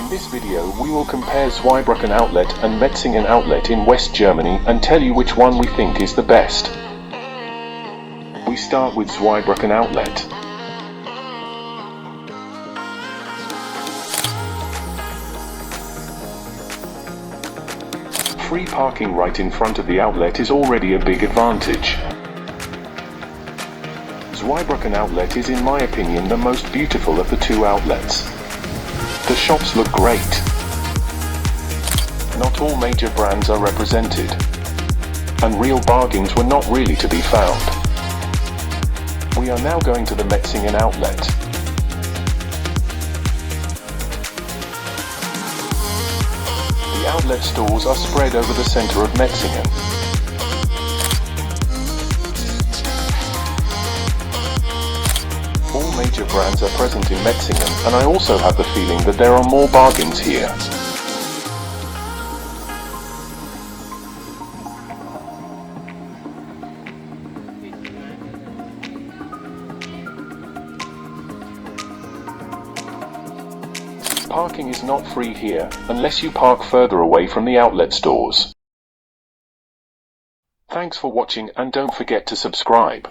In this video we will compare Zweibrücken outlet and Metzingen outlet in West Germany and tell you which one we think is the best. We start with Zweibrücken outlet. Free parking right in front of the outlet is already a big advantage. Zweibrücken outlet is in my opinion the most beautiful of the two outlets. The shops look great. Not all major brands are represented, and real bargains were not really to be found. We are now going to the Metzingen outlet. The outlet stores are spread over the center of Metzingen. All major brands are present in Metzingen, and I also have the feeling that there are more bargains here. Parking is not free here, unless you park further away from the outlet stores. Thanks for watching and don't forget to subscribe.